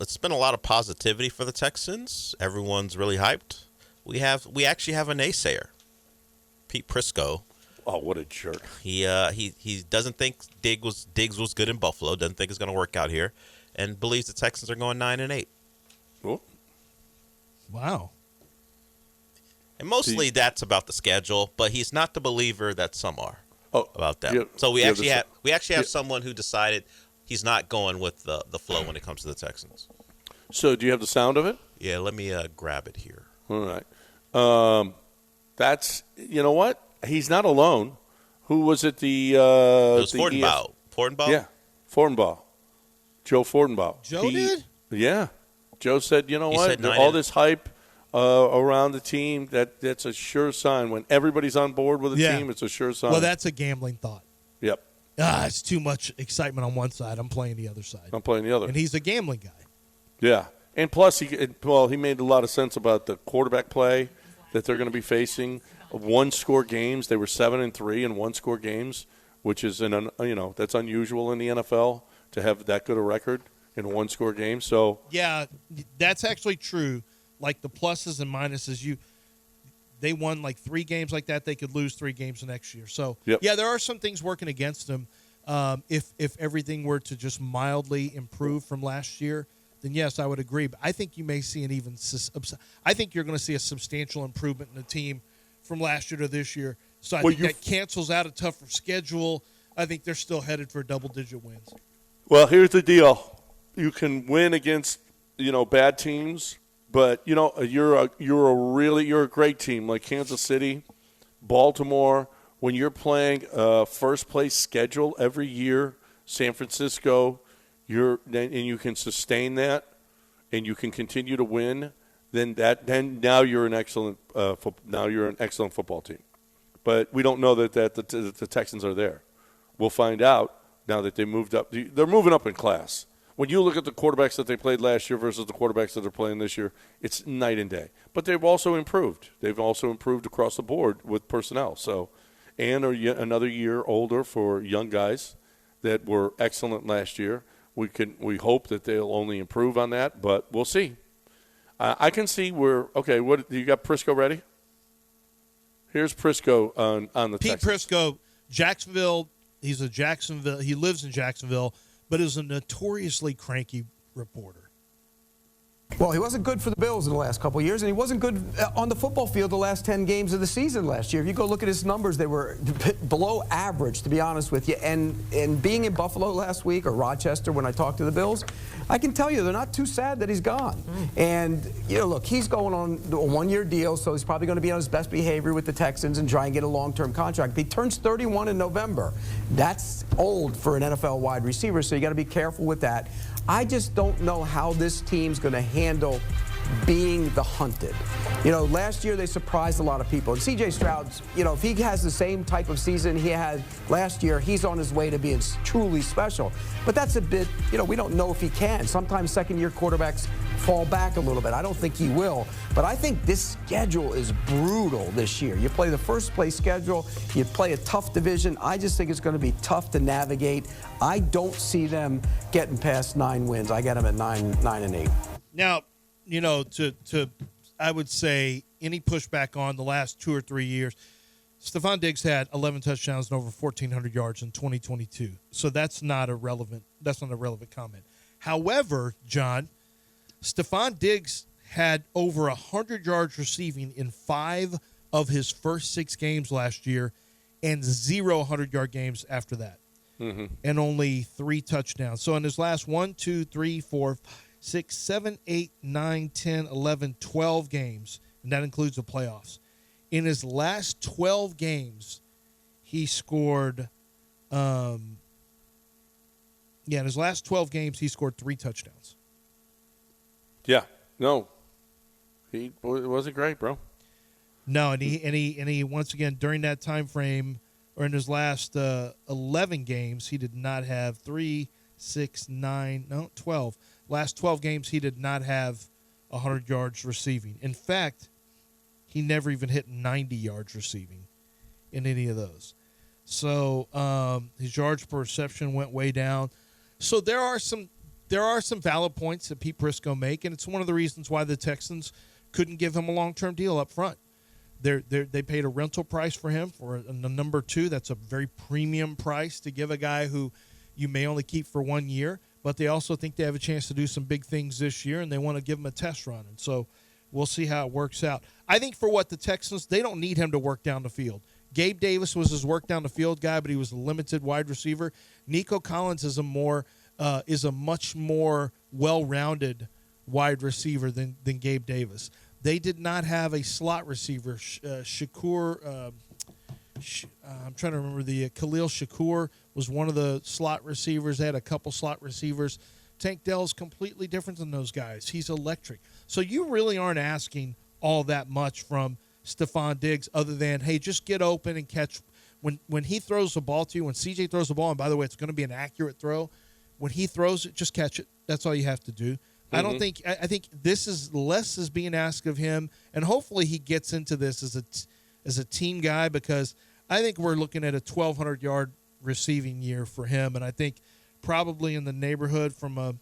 it's been a lot of positivity for the Texans. Everyone's really hyped. We actually have a naysayer, Pete Prisco. Oh, what a jerk! He doesn't think Diggs was good in Buffalo. Doesn't think it's going to work out here, and believes the Texans are going 9-8. Oh. Wow. And mostly that's about the schedule, but he's not the believer that some are about that. Yeah, so we actually have someone who decided he's not going with the flow when it comes to the Texans. So do you have the sound of it? Yeah, let me grab it here. All right. That's, you know what? He's not alone. Who was it? It was Fortenbaugh. Fortenbaugh? Yeah, Fortenbaugh. Joe Fortenbaugh. Joe did? Yeah. Joe said, you know what? Said All this hype around the team, that's a sure sign. When everybody's on board with a team, it's a sure sign. Well, that's a gambling thought. Yep. It's too much excitement on one side. I'm playing the other side. I'm playing the other. And he's a gambling guy. Yeah. And plus, he made a lot of sense about the quarterback play that they're going to be facing. One-score games. They were 7-3 in one-score games, which is that's unusual in the NFL to have that good a record in one-score games. So yeah, that's actually true. Like the pluses and minuses, they won like 3 games like that. They could lose 3 games the next year. So yeah, there are some things working against them. If everything were to just mildly improve from last year, then yes, I would agree. But I think you may see I think you're going to see a substantial improvement in the team from last year to this year. So I think that cancels out a tougher schedule. I think they're still headed for double-digit wins. Well, here's the deal: you can win against bad teams, but you're a great team like Kansas City, Baltimore. When you're playing a first-place schedule every year, San Francisco. And you can sustain that, and you can continue to win. Then now you're an excellent football team. But we don't know that the Texans are there. We'll find out now that they moved up. They're moving up in class. When you look at the quarterbacks that they played last year versus the quarterbacks that they're playing this year, it's night and day. But they've also improved. They've also improved across the board with personnel. So, and are another year older for young guys that were excellent last year. We hope that they'll only improve on that, but we'll see. I can see what you got Prisco ready? Here's Prisco on the Pete Texans. Prisco, Jacksonville. He lives in Jacksonville, but is a notoriously cranky reporter. Well, he wasn't good for the Bills in the last couple of years, and he wasn't good on the football field the last 10 games of the season last year. If you go look at his numbers, they were below average, to be honest with you. And being in Buffalo last week, or Rochester when I talked to the Bills, I can tell you they're not too sad that he's gone. And, look, he's going on a one-year deal, so he's probably going to be on his best behavior with the Texans and try and get a long-term contract. He turns 31 in November. That's old for an NFL wide receiver, so you got to be careful with that. I just don't know how this team's going to handle being the hunted. Last year they surprised a lot of people. And C.J. Stroud's, if he has the same type of season he had last year, he's on his way to being truly special. But that's a bit, we don't know if he can. Sometimes second-year quarterbacks fall back a little bit. I don't think he will. But I think this schedule is brutal this year. You play the first-place schedule. You play a tough division. I just think it's going to be tough to navigate. I don't see them getting past 9 wins. I got them at 9-8. Now, I would say any pushback on the last 2 or 3 years, Stefon Diggs had 11 touchdowns and over 1,400 yards in 2022. So that's not a relevant comment. However, John, Stefon Diggs had over 100 yards receiving in 5 of his first 6 games last year and 0 100-yard games after that. Mm-hmm. And only 3 touchdowns. So in his last 1, 2, 3, 4, 6, 7, 8, 9, 10, 11, 12 games, and that includes the playoffs. In his last 12 games, he scored in his last 12 games, he scored 3 touchdowns. Yeah. No. It wasn't great, bro. No, and he once again during that time frame, or in his last 11 games, he did not have 12. Last 12 games, he did not have 100 yards receiving. In fact, he never even hit 90 yards receiving in any of those. So his yards per reception went way down. So there are some there are some valid points that Pete Prisco make, and it's one of the reasons why the Texans couldn't give him a long-term deal up front. They paid a rental price for him for a number 2. That's a very premium price to give a guy who you may only keep for 1 year, but they also think they have a chance to do some big things this year, and they want to give him a test run. And so we'll see how it works out. I think for what the Texans, they don't need him to work down the field. Gabe Davis was his work down the field guy, but he was a limited wide receiver. Nico Collins is a much more well-rounded wide receiver than Gabe Davis. They did not have a slot receiver. Shakur, I'm trying to remember Khalil Shakur was one of the slot receivers. They had a couple slot receivers. Tank Dell's completely different than those guys. He's electric. So you really aren't asking all that much from Stefon Diggs other than, hey, just get open and catch. When he throws the ball to you, when CJ throws the ball, and by the way, it's going to be an accurate throw, when he throws it, just catch it. That's all you have to do. I don't think. I think this is less is being asked of him, and hopefully he gets into this as a team guy, because I think we're looking at a 1,200-yard receiving year for him, and I think probably in the neighborhood from a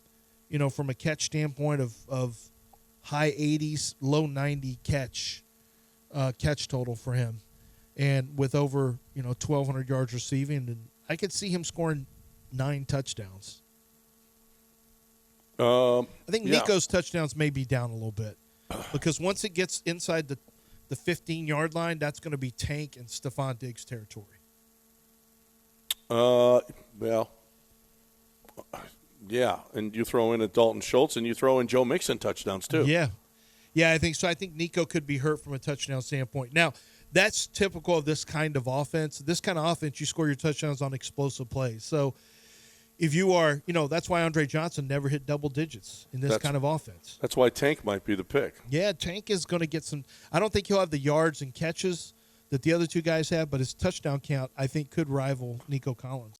catch standpoint of high 80s, low 90 catch total for him, and with over 1,200 yards receiving, and I could see him scoring 9 touchdowns. I think Nico's touchdowns may be down a little bit, because once it gets inside the 15-yard line, that's going to be Tank and Stefon Diggs territory. Well, yeah, and you throw in a Dalton Schultz, and you throw in Joe Mixon touchdowns too. Yeah, I think so. I think Nico could be hurt from a touchdown standpoint. Now, that's typical of this kind of offense. This kind of offense, you score your touchdowns on explosive plays. So if you are, that's why Andre Johnson never hit double digits in this kind of offense. That's why Tank might be the pick. Yeah, Tank is going to get some. I don't think he'll have the yards and catches that the other two guys have, but his touchdown count, I think, could rival Nico Collins.